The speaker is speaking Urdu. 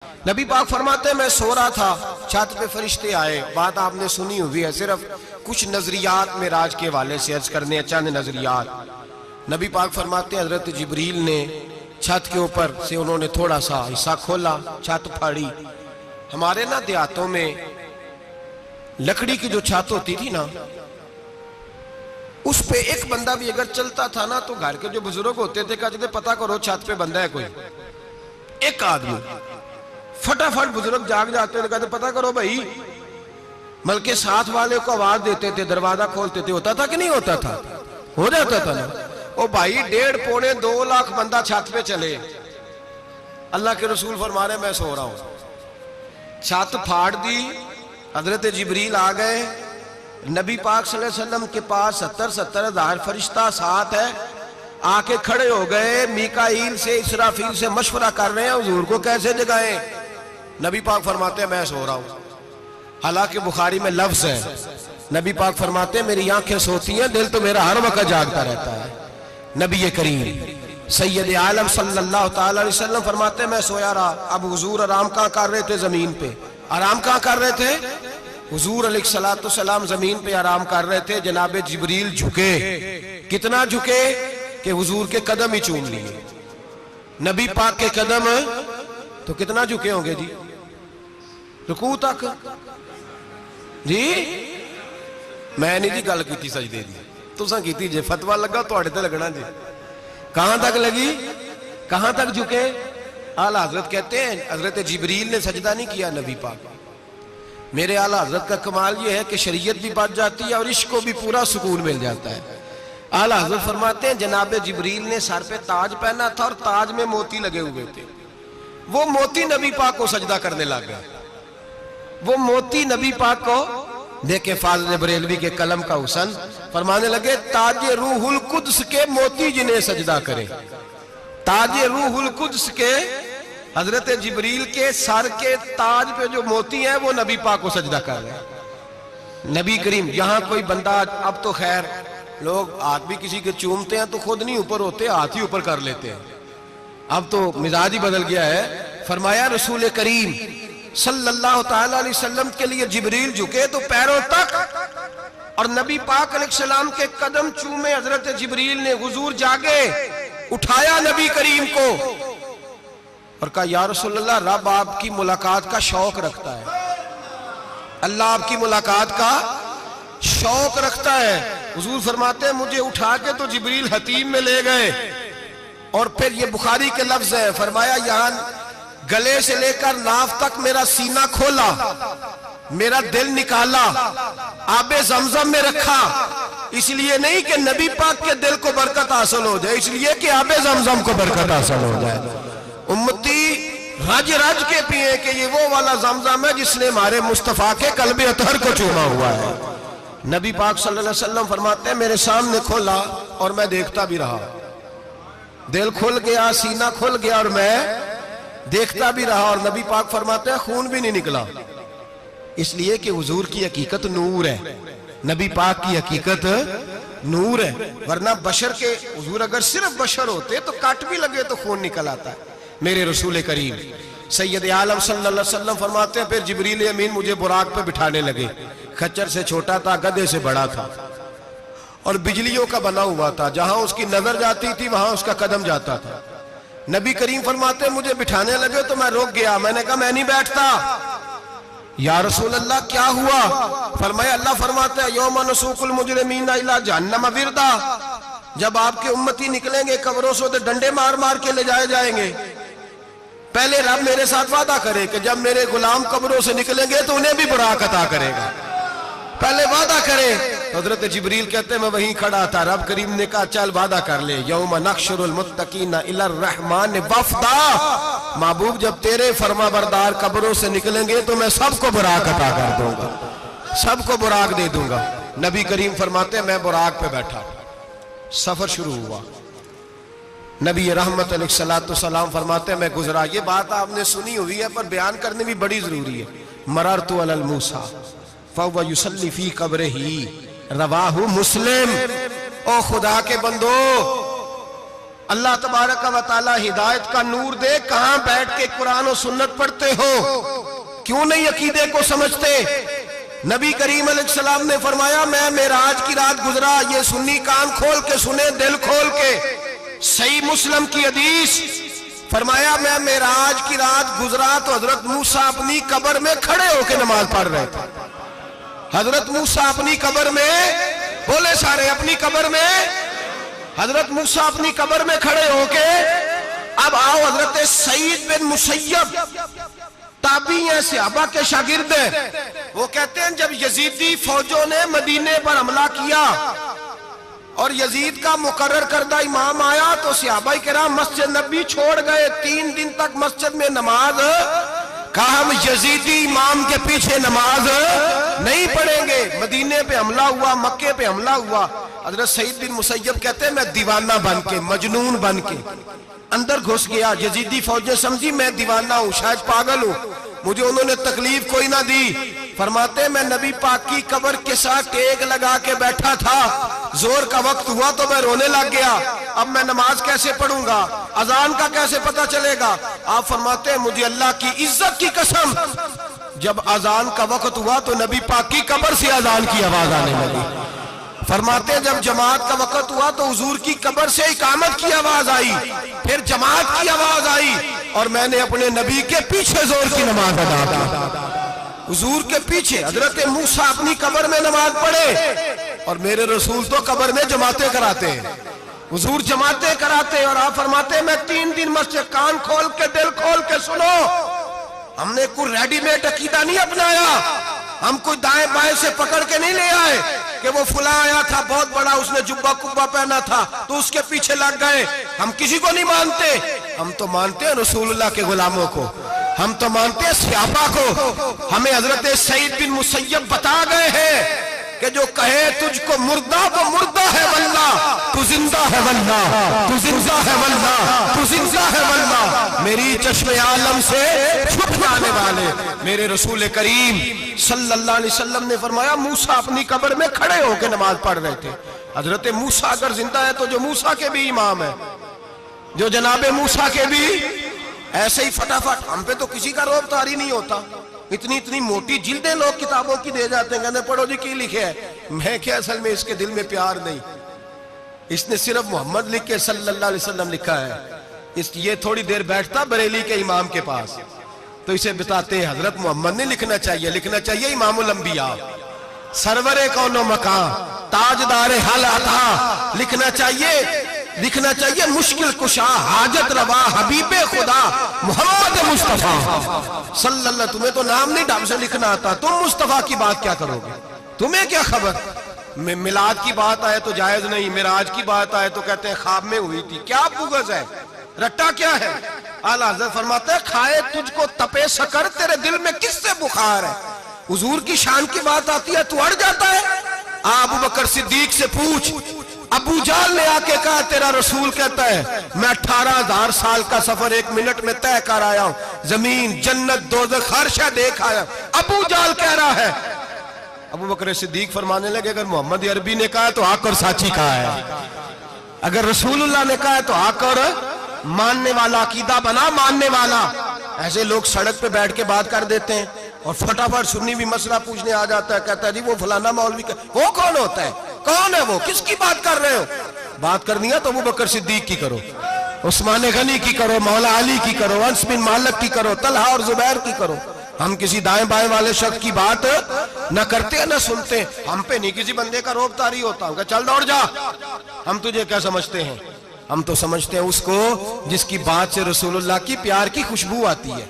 نبی پاک فرماتے ہیں میں سو رہا تھا، چھت پہ فرشتے آئے. بات آپ نے سنی ہوئی ہے، صرف کچھ نظریات معراج کے حوالے سے عرض کرنے ہیں، چند نظریات. نبی پاک فرماتے ہیں حضرت جبریل نے چھت کے اوپر سے انہوں نے تھوڑا سا حصہ کھولا، چھت پھاڑی. ہمارے نا دیہاتوں میں لکڑی کی جو چھت ہوتی تھی نا، اس پہ ایک بندہ بھی اگر چلتا تھا نا تو گھر کے جو بزرگ ہوتے تھے کہتے تھے پتہ کرو چھت پہ بندہ ہے کوئی. ایک آدمی فٹافٹ بزرگ جاگ جاتے ہیں، کہتے پتہ کرو بھائی، بلکہ ساتھ والے کو آواز دیتے تھے، دروازہ کھولتے تھے. ہوتا تھا کہ نہیں ہوتا تھا؟ ہو جاتا تھا نا. او بھائی 1.5 پونے 2 لاکھ بندہ چھت پہ چلے، اللہ کے رسول فرما رہے ہیں میں سو رہا ہوں. چھت پھاڑ دی، حضرت جبریل آ گئے. نبی پاک صلی اللہ علیہ وسلم کے پاس 70 ہزار فرشتہ ساتھ ہے، آ کے کھڑے ہو گئے. میکائیل سے اسرافیل سے مشورہ کر رہے ہیں حضور کو کیسے جگائیں. نبی پاک فرماتے ہیں میں سو رہا ہوں. حالانکہ بخاری میں لفظ ہے، نبی پاک فرماتے ہیں میری آنکھیں سوتی ہیں، دل تو میرا ہر وقت جاگتا رہتا ہے. نبی کریم سید عالم صلی اللہ تعالی علیہ وسلم فرماتے ہیں میں سویا رہا. اب حضور آرام کہاں کر رہے تھے؟ زمین پہ. آرام کہاں کر رہے تھے؟ حضور علیہ السلام زمین پہ آرام کر رہے تھے. جناب جبریل جھکے. کتنا جھکے کہ حضور کے قدم ہی چوم لیے. نبی پاک کے قدم تو کتنا جھکے ہوں گے جی؟ رکوع تک. جی میں نہیں جی گل کی سجدے دی، تساں کیتی جے فتوہ لگا تو اڑے تے لگنا جی. کہاں تک لگی؟ کہاں تک جھکے؟ اعلیٰ حضرت کہتے ہیں حضرت جبریل نے سجدہ نہیں کیا نبی پاک. میرے اعلیٰ حضرت کا کمال یہ ہے کہ شریعت بھی بچ جاتی ہے اور عشق کو بھی پورا سکون مل جاتا ہے. اعلیٰ حضرت فرماتے ہیں جناب جبریل نے سر پہ تاج پہنا تھا اور تاج میں موتی لگے ہوئے تھے. وہ موتی نبی پاک کو سجدہ کرنے لگ گئے. وہ موتی نبی پاک کو دیکھیں. فاضل بریلوی کے قلم کا حسن فرمانے لگے تاج روح القدس کے موتی جنہیں سجدہ کرے. تاج روح القدس کے حضرت جبریل کے سر کے تاج پہ جو موتی ہیں وہ نبی پاک کو سجدہ کر رہے ہیں. نبی کریم یہاں کوئی بندہ، اب تو خیر لوگ ہاتھ بھی کسی کے چومتے ہیں تو خود نہیں اوپر ہوتے، ہاتھ ہی اوپر کر لیتے ہیں. اب تو مزاج ہی بدل گیا ہے. فرمایا رسول کریم صلی اللہ تعالی علیہ وسلم کے لیے جبریل جھکے تو پیروں تک، اور نبی پاک علیہ السلام کے قدم چومے. حضرت جبریل نے حضور جاگے، اٹھایا نبی کریم کو اور کہا یا رسول اللہ، رب آپ کی ملاقات کا شوق رکھتا ہے. اللہ آپ کی ملاقات کا شوق رکھتا ہے. حضور فرماتے ہیں مجھے اٹھا کے تو جبریل حتیم میں لے گئے. اور پھر یہ بخاری کے لفظ ہے، فرمایا یہاں گلے سے لے کر ناف تک میرا سینہ کھولا، میرا دل نکالا، آب زمزم میں رکھا. اس لیے نہیں کہ نبی پاک کے دل کو برکت حاصل ہو جائے، اس لیے کہ آب زمزم کو برکت حاصل ہو جائے. امتی رج رج کے پیئے کہ یہ وہ والا زمزم ہے جس نے ہمارے مصطفیٰ کے قلب اطہر کو چوما ہوا ہے. نبی پاک صلی اللہ علیہ وسلم فرماتے ہیں میرے سامنے کھولا اور میں دیکھتا بھی رہا. دل کھل گیا، سینہ کھل گیا اور میں دیکھتا بھی رہا. اور نبی پاک فرماتے ہیں خون بھی نہیں نکلا، اس لیے کہ حضور کی حقیقت نور ہے. نبی پاک کی حقیقت نور ہے. ورنہ بشر کے حضور اگر صرف بشر ہوتے تو کٹ بھی لگے تو خون نکل آتا ہے. میرے رسول کریم سید عالم صلی اللہ علیہ وسلم فرماتے ہیں پھر جبریل امین مجھے براق پہ بٹھانے لگے. خچر سے چھوٹا تھا، گدھے سے بڑا تھا اور بجلیوں کا بنا ہوا تھا. جہاں اس کی نظر جاتی تھی وہاں اس کا قدم جاتا تھا. نبی کریم فرماتے ہیں مجھے بٹھانے لگے تو میں رک گیا. میں نے کہا میں نہیں بیٹھتا. یا رسول اللہ کیا ہوا؟ فرمایا اللہ فرماتا ہے یوم نسوق المجرمین الی جہنم وردا. جب آپ کے امتی نکلیں گے قبروں سے تو ڈنڈے مار مار کے لے جائے جائیں گے. پہلے رب میرے ساتھ وعدہ کرے کہ جب میرے غلام قبروں سے نکلیں گے تو انہیں بھی براق عطا کرے گا. پہلے وعدہ کرے. حضرت جبریل کہتے ہیں میں وہیں کھڑا تھا. رب کریم نے کہا چل وعدہ کر لے. یوم نحشر المتقین الی الرحمن وفدا. محبوب جب تیرے فرما بردار قبروں سے نکلیں گے تو میں سب کو براق عطا کر دوں گا، سب کو براق دے دوں گا. نبی کریم فرماتے ہیں میں براق پہ بیٹھا. سفر شروع ہوا. نبی رحمت علیہ السلام فرماتے ہیں میں گزرا. یہ بات آپ نے سنی ہوئی ہے پر بیان کرنے بھی بڑی ضروری ہے. مررت علی الموسیٰ فَهُوَ يُصَلِّ فِي قَبْرِهِ رواہ مسلم. او خدا کے بندو، اللہ تبارک و تعالی ہدایت کا نور دے، کہاں بیٹھ کے قرآن و سنت پڑھتے ہو؟ کیوں نہیں عقیدے کو سمجھتے؟ نبی کریم علیہ السلام نے فرمایا میں معراج کی رات گزرا، یہ سنی کان کھول کے سنے، دل کھول کے، صحیح مسلم کی حدیث، فرمایا میں معراج کی رات گزرا تو حضرت موسیٰ اپنی قبر میں کھڑے ہو کے نماز پڑھ رہے تھے۔ حضرت موسیٰ اپنی قبر میں، بولے سارے، اپنی قبر میں، حضرت موسیٰ اپنی قبر میں کھڑے ہو کے، اب آؤ حضرت سعید بن مسیب تابعی ہیں، صحابہ کے شاگرد ہیں، وہ کہتے ہیں جب یزیدی فوجوں نے مدینے پر حملہ کیا اور یزید کا مقرر کردہ امام آیا تو صحابہ کرام مسجد نبی چھوڑ گئے، 3 دن تک مسجد میں نماز، کہا ہم یزیدی امام کے پیچھے نماز نہیں پڑھیں گے۔ مدینے پہ حملہ ہوا، مکے پہ حملہ ہوا، حضرت سعید بن مسیب کہتے ہیں میں دیوانہ بن کے، مجنون بن کے اندر گھس گیا، یزیدی فوجیں سمجھی میں دیوانہ ہوں، شاید پاگل ہوں، مجھے انہوں نے تکلیف کوئی نہ دی۔ فرماتے ہیں میں نبی پاک کی قبر کے ساتھ ٹیک لگا کے بیٹھا تھا، زور کا وقت ہوا تو میں رونے لگ گیا، اب میں نماز کیسے پڑھوں گا، اذان کا کیسے پتہ چلے گا؟ آپ فرماتے ہیں مجھے اللہ کی عزت کی قسم، جب اذان کا وقت ہوا تو نبی پاک کی قبر سے اذان کی آواز آنے لگی۔ فرماتے ہیں جب جماعت کا وقت ہوا تو حضور کی قبر سے اقامت کی آواز آئی، پھر جماعت کی آواز آئی، اور میں نے اپنے نبی کے پیچھے زور کی نماز ادا کی، حضور کے پیچھے۔ حضرت موسیٰ اپنی قبر میں نماز پڑھے اور میرے رسول تو قبر میں جماعتیں کراتے ہیں، حضور جماعتیں کراتے ہیں، اور آپ فرماتے ہیں میں 3 دن مسجد، کان کھول کے دل کھول کے سنو، ہم نے کوئی ریڈی میڈ عقیدہ نہیں اپنایا، ہم کوئی دائیں بائیں سے پکڑ کے نہیں لے آئے کہ وہ فلاں آیا تھا بہت بڑا، اس نے جبہ کبہ پہنا تھا تو اس کے پیچھے لگ گئے۔ ہم کسی کو نہیں مانتے، ہم تو مانتے ہیں رسول اللہ کے غلاموں کو، ہم تو مانتے ہیں صحابہ کو۔ ہمیں حضرت سعید بن مسیب بتا گئے ہیں کہ جو کہے تجھ کو مردہ وہ مردہ ہے واللہ، تو زندہ ہے واللہ، تو زندہ ہے واللہ، تو زندہ ہے واللہ، میری چشم عالم سے چھپ جانے والے میرے رسول کریم صلی اللہ علیہ وسلم نے فرمایا موسیٰ اپنی قبر میں کھڑے ہو کے نماز پڑھ رہے تھے۔ حضرت موسیٰ اگر زندہ ہے تو جو موسیٰ کے بھی امام ہے، جو جناب موسیٰ کے بھی ایسے ہی فٹافٹ، ہم پہ تو کسی کا روب طاری نہیں ہوتا، اتنی موٹی جلدیں لوگ کتابوں کی دے جاتے ہیں، کہتے پڑھو جی کی لکھے ہے، میں کیا اصل میں اس کے دل میں پیار نہیں، اس نے صرف محمد لکھ کے صلی اللہ علیہ وسلم لکھا ہے، یہ تھوڑی دیر بیٹھتا بریلی کے امام کے پاس تو اسے بتاتے ہیں حضرت محمد نے لکھنا چاہیے، لکھنا چاہیے امام الانبیاء، سرور کون و مکان، تاجدار حال عطا، لکھنا چاہیے مشکل کشا، حاجت روا، حبیب خدا محمد مصطفیٰ صلی اللہ۔ تمہیں تو نام نہیں ڈھنگ سے لکھنا آتا، تم مصطفیٰ کی بات کیا کرو گے؟ تمہیں کیا خبر؟ میلاد کی بات آئے تو جائز نہیں، معراج کی بات آئے تو کہتے ہیں خواب میں ہوئی تھی، کیا بغض ہے، رٹا کیا ہے؟ اعلیٰ حضرت فرماتے ہیں کھائے تجھ کو تپے سکر، تیرے دل میں کس سے بخار ہے؟ حضور کی شان کی بات آتی ہے تو اڑ جاتا ہے۔ ابو بکر صدیق سے پوچھ، ابو جہل نے آ کے کہا تیرا رسول کہتا ہے میں 18,000 سال کا سفر 1 منٹ میں طے کر آیا ہوں، زمین جنت دوزخ ہر شے دیکھ آیا، ابو جہل کہہ رہا ہے۔ ابو بکر صدیق فرمانے لگے اگر محمد عربی نے کہا ہے تو حق اور سچی کہا ہے، اگر رسول اللہ نے کہا ہے تو حق اور ماننے والا، عقیدہ بنا ماننے والا۔ ایسے لوگ سڑک پہ بیٹھ کے بات کر دیتے ہیں اور فٹافٹ سنی بھی مسئلہ پوچھنے آ جاتا ہے، کہتا ہے جی وہ فلانا مولوی کا، وہ کون ہوتا ہے، کون ہے وہ، کس کی بات کر رہے ہو؟ بات کرنی ہے تو ابو بکر صدیق کی کرو، عثمان غنی کی کرو، مولا علی کی کرو، انس بن مالک کی کرو، طلحہ اور زبیر کی کرو۔ ہم کسی دائیں بائیں والے شخص کی بات نہ کرتے نہ سنتے، ہم پہ نہیں کسی بندے کا روب طاری ہوتا ہوں کہ چل دوڑ جا، ہم تجھے کیا سمجھتے ہیں؟ ہم تو سمجھتے ہیں اس کو جس کی بات سے رسول اللہ کی پیار کی خوشبو آتی ہے۔